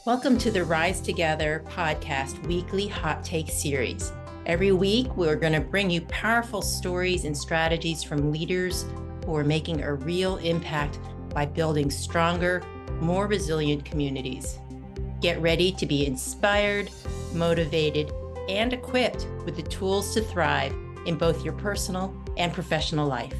Welcome to the Rise Together podcast weekly hot take series. Every week, we're going to bring you powerful stories and strategies from leaders who are making a real impact by building stronger, more resilient communities. Get ready to be inspired, motivated, and equipped with the tools to thrive in both your personal and professional life.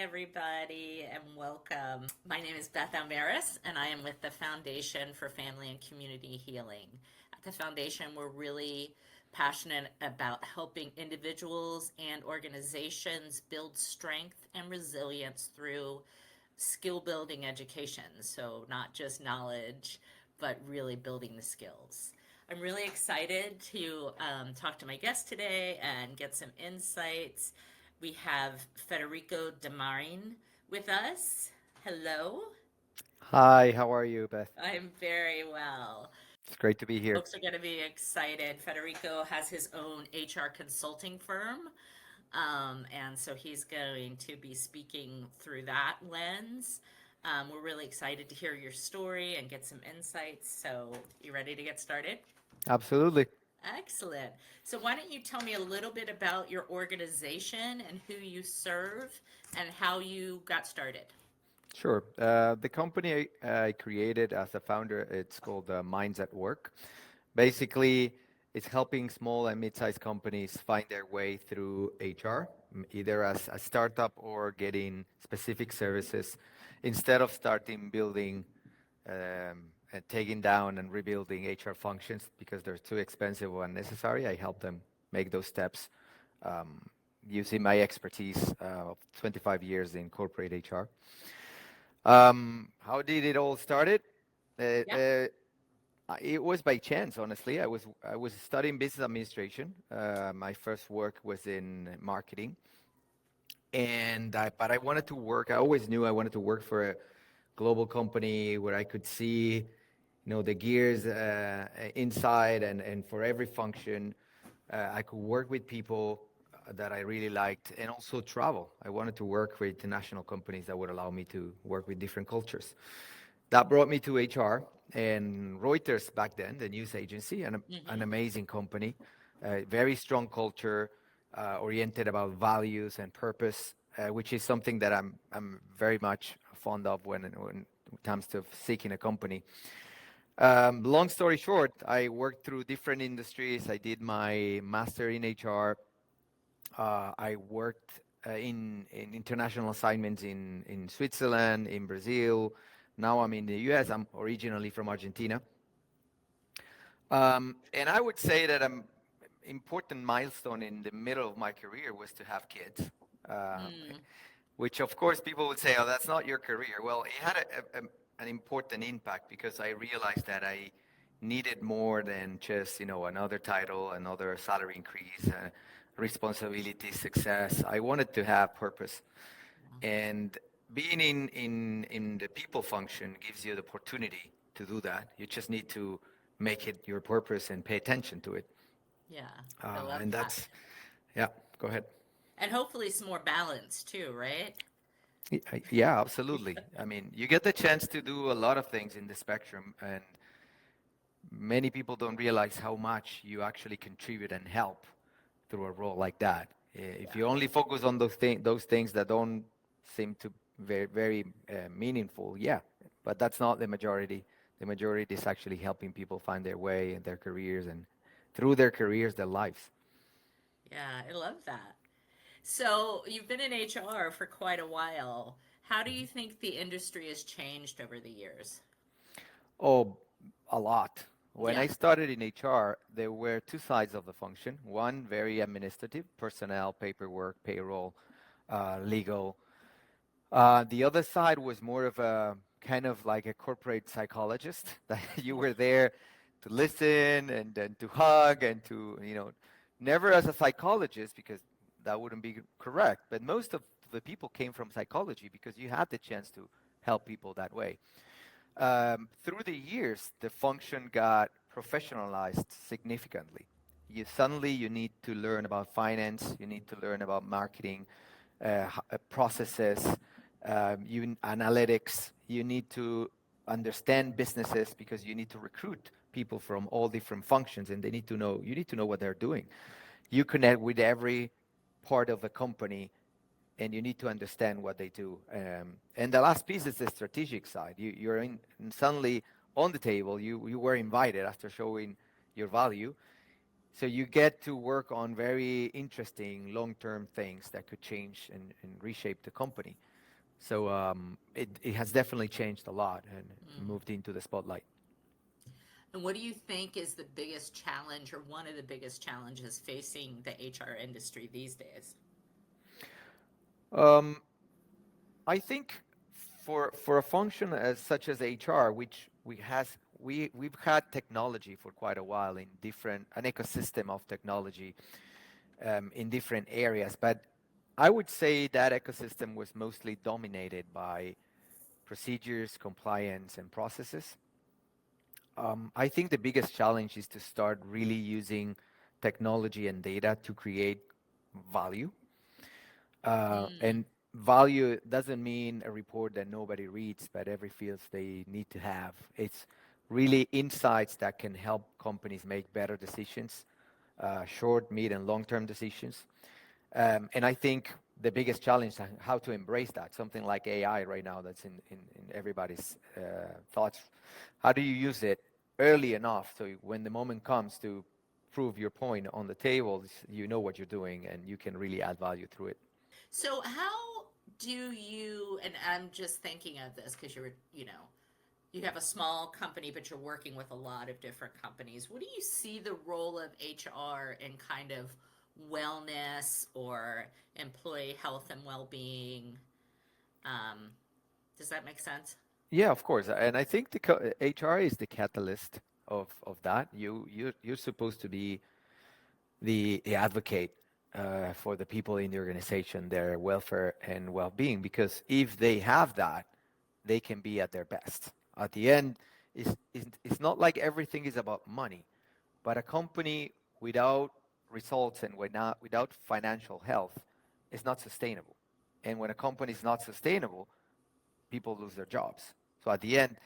Everybody, and welcome. My name is Beth Almaris, and I am with the Foundation for Family and Community Healing. At the Foundation, we're really passionate about helping individuals and organizations build strength and resilience through skill building education. So, not just knowledge, but really building the skills. I'm really excited to talk to my guest today and get some insights. We have Federico Demarin with us. Hello. Hi, how are you, Beth? I'm very well. It's great to be here. Folks are going to be excited. Federico has his own HR consulting firm. And so he's going to be speaking through that lens. We're really excited to hear your story and get some insights. So, you ready to get started? Absolutely. Excellent. So why don't you tell me a little bit about your organization and who you serve and how you got started? Sure. The company I created as a founder, it's called Minds at Work. Basically, it's helping small and mid-sized companies find their way through HR, either as a startup or getting specific services, instead of starting building and taking down and rebuilding HR functions because they're too expensive or unnecessary. I help them make those steps using my expertise of 25 years in corporate HR. How did it all started? Yeah. It was by chance, honestly. I was studying business administration. My first work was in marketing, but I wanted to work. I always knew I wanted to work for a global company where I could see, the gears inside, and for every function, I could work with people that I really liked, and also travel. I wanted to work with international companies that would allow me to work with different cultures. That brought me to HR and Reuters back then, the news agency, and an amazing company, very strong culture, oriented about values and purpose, which is something that I'm very much fond of when it comes to seeking a company. Long story short, I worked through different industries. I did my master in HR. I worked in international assignments in Switzerland, in Brazil. Now I'm in the US. I'm originally from Argentina. And I would say that an important milestone in the middle of my career was to have kids. Which of course people would say, oh, that's not your career. Well, it had an important impact because I realized that I needed more than just, another title, another salary increase, responsibility, success. I wanted to have purpose. And being in the people function gives you the opportunity to do that. You just need to make it your purpose and pay attention to it. Yeah. I love And that. yeah, go ahead. And hopefully some more balance too, right? Yeah, absolutely. I mean, you get the chance to do a lot of things in the spectrum, and many people don't realize how much you actually contribute and help through a role like that. If you only focus on those things that don't seem to very meaningful, yeah, but that's not the majority. The majority is actually helping people find their way in their careers, and through their careers, their lives. Yeah, I love that. So you've been in HR for quite a while. How do you think the industry has changed over the years? Oh, a lot. When Yeah. I started in HR, there were two sides of the function. One, very administrative, personnel, paperwork, payroll, legal. The other side was more of a kind of like a corporate psychologist that you were there to listen and to hug and to, never as a psychologist because that wouldn't be correct. But most of the people came from psychology because you had the chance to help people that way. Through the years, the function got professionalized significantly. You need to learn about finance, you need to learn about marketing, processes, analytics. You need to understand businesses because you need to recruit people from all different functions, and they need to know. You need to know what they're doing. You connect with every part of the company, and you need to understand what they do. And the last piece is the strategic side. You're in, suddenly on the table. You were invited after showing your value, so you get to work on very interesting long-term things that could change and reshape the company. So it has definitely changed a lot and moved into the spotlight. And what do you think is the biggest challenge or one of the biggest challenges facing the HR industry these days? Um, I think for a function as such as HR, which we've had technology for quite a while in different an ecosystem of technology in different areas, but I would say that ecosystem was mostly dominated by procedures, compliance, and processes. I think the biggest challenge is to start really using technology and data to create value. And value doesn't mean a report that nobody reads, but every feels they need to have. It's really insights that can help companies make better decisions, short, mid, and long-term decisions. And I think the biggest challenge is how to embrace that. Something like AI right now that's in everybody's thoughts. How do you use it early enough so when the moment comes to prove your point on the table, you know what you're doing and you can really add value through it. So how do you, and I'm just thinking of this because you have a small company, but you're working with a lot of different companies. What do you see the role of HR in kind of wellness or employee health and well-being? Um, does that make sense? Yeah, of course. And I think the HR is the catalyst of that. You're supposed to be the advocate for the people in the organization, their welfare and well-being, because if they have that, they can be at their best. At the end, it's not like everything is about money, but a company without results and without financial health is not sustainable. And when a company is not sustainable, people lose their jobs. So at the end,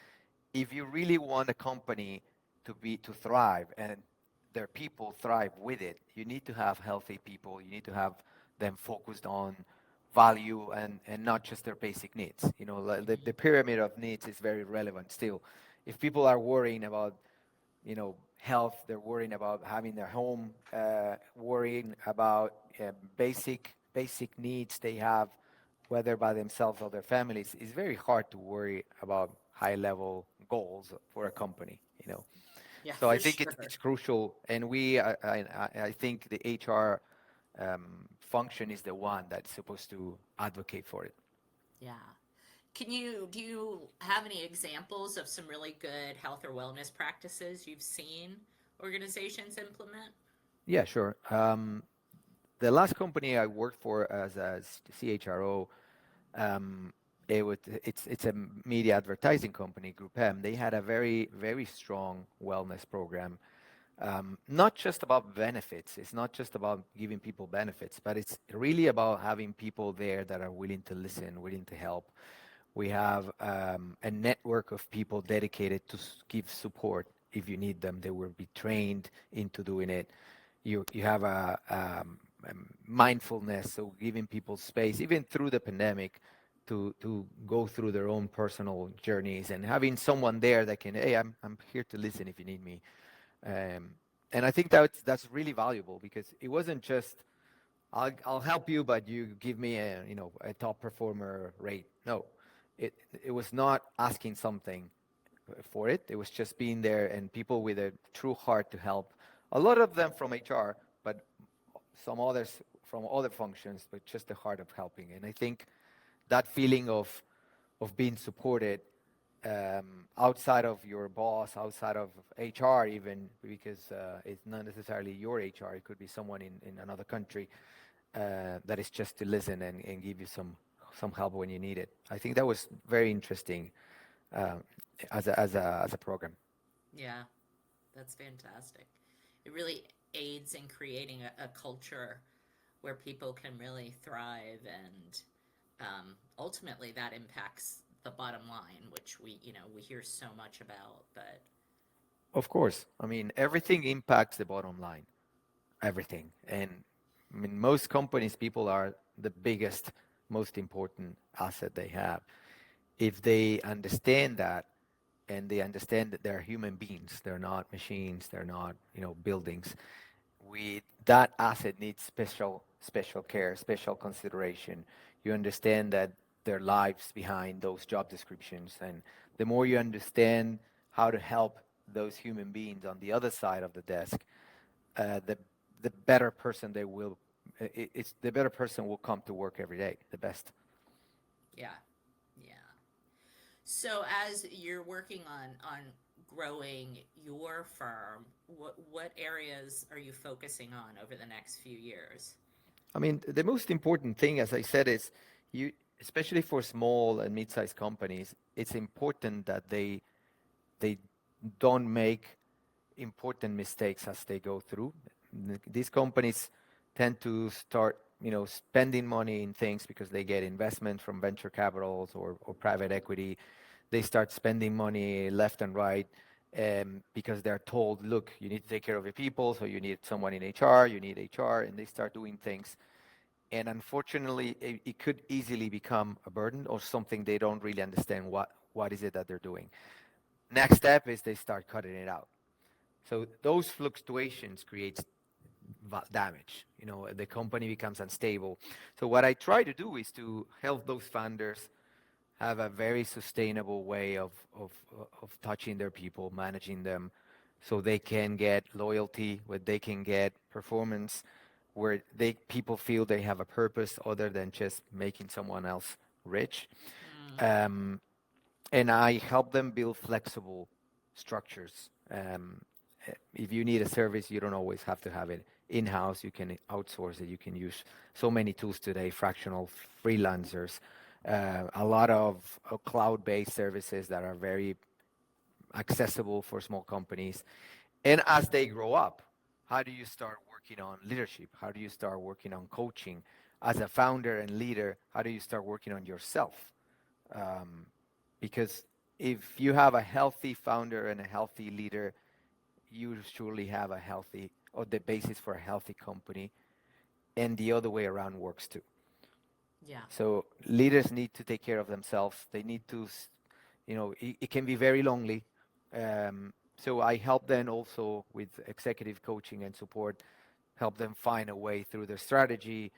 if you really want a company to thrive and their people thrive with it, you need to have healthy people. You need to have them focused on value and not just their basic needs. You know, like the pyramid of needs is very relevant still. If people are worrying about health, they're worrying about having their home, worrying about basic needs they have, whether by themselves or their families. It's very hard to worry about high level goals for a company. Yeah, So I for think it's sure. it's crucial, and I think the HR function is the one that's supposed to advocate for it. Yeah. Do you have any examples of some really good health or wellness practices you've seen organizations implement? Yeah, sure. The last company I worked for as a CHRO, um, it's a media advertising company, Group M. They had a very strong wellness program. Not just about benefits. It's not just about giving people benefits, but it's really about having people there that are willing to listen, willing to help. We have a network of people dedicated to give support if you need them. They will be trained into doing it. You have a mindfulness, so giving people space, even through the pandemic, to go through their own personal journeys and having someone there that can, hey, I'm here to listen if you need me. Um, and I think that's really valuable because it wasn't just I'll help you, but you give me a top performer rate. No, it was not asking something for it. It was just being there and people with a true heart to help. A lot of them from HR, but some others from other functions, but just the heart of helping. And I think that feeling of being supported outside of your boss, outside of HR, even because it's not necessarily your HR. It could be someone in another country that is just to listen and give you some help when you need it. I think that was very interesting um, as a program. Yeah, that's fantastic. It really aids in creating a culture where people can really thrive, and ultimately that impacts the bottom line, which we hear so much about. But Of course, I mean, everything impacts the bottom line, everything. And I mean, most companies, people are the biggest, most important asset they have. If they understand that, and they understand that they're human beings, they're not machines, they're not, buildings. That asset needs special care, special consideration. You understand that there are lives behind those job descriptions, and the more you understand how to help those human beings on the other side of the desk, the better person they will. It's the better person will come to work every day. The best. yeah, yeah. So as you're working on growing your firm, what areas are you focusing on over the next few years? I mean, the most important thing, as I said, is you, especially for small and mid-sized companies, it's important that they don't make important mistakes as they go through. These companies tend to start, spending money in things because they get investment from venture capitals or private equity. They start spending money left and right because they're told, look, you need to take care of your people, so you need someone in HR, you need HR, and they start doing things. And unfortunately, it could easily become a burden or something they don't really understand what is it that they're doing. Next step is they start cutting it out. So those fluctuations create damage. The company becomes unstable. So what I try to do is to help those founders have a very sustainable way of touching their people, managing them, so they can get loyalty, where they can get performance, where people feel they have a purpose other than just making someone else rich. Um, and I help them build flexible structures. If you need a service, you don't always have to have it in-house. You can outsource it. You can use so many tools today, fractional freelancers, a lot of cloud-based services that are very accessible for small companies. And as they grow up, how do you start working on leadership? How do you start working on coaching? As a founder and leader, how do you start working on yourself? Because if you have a healthy founder and a healthy leader, you surely have a healthy, or the basis for a healthy company, and the other way around works too. Yeah. So leaders need to take care of themselves. They need to, it can be very lonely. So I help them also with executive coaching and support, help them find a way through their strategy,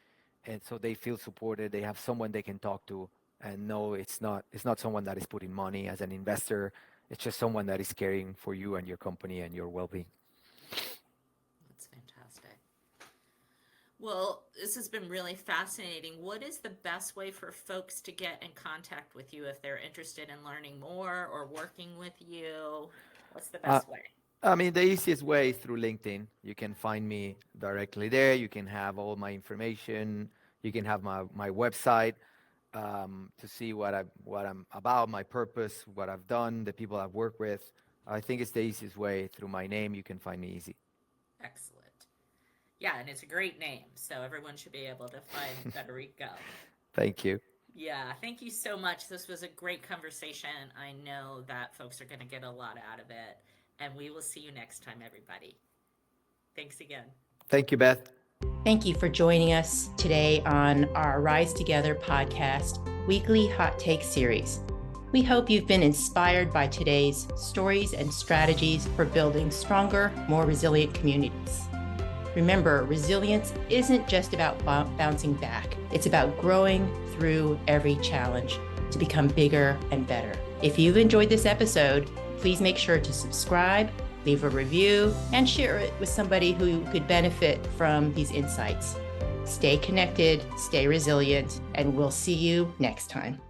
and so they feel supported. They have someone they can talk to, and no, it's not someone that is putting money as an investor. It's just someone that is caring for you and your company and your well-being. That's fantastic. Well, this has been really fascinating. What is the best way for folks to get in contact with you if they're interested in learning more or working with you? What's the best way? I mean, the easiest way is through LinkedIn. You can find me directly there. You can have all my information. You can have my website to see what I'm about, my purpose, what I've done, the people I've worked with. I think it's the easiest way. Through my name, you can find me easy. Excellent. Yeah, and it's a great name, so everyone should be able to find Federico. Thank you. Yeah, thank you so much. This was a great conversation. I know that folks are going to get a lot out of it, and we will see you next time, everybody. Thanks again. Thank you, Beth. Thank you for joining us today on our Rise Together podcast weekly hot take series. We hope you've been inspired by today's stories and strategies for building stronger, more resilient communities. Remember, resilience isn't just about bouncing back. It's about growing through every challenge to become bigger and better. If you've enjoyed this episode, please make sure to subscribe, leave a review, and share it with somebody who could benefit from these insights. Stay connected, stay resilient, and we'll see you next time.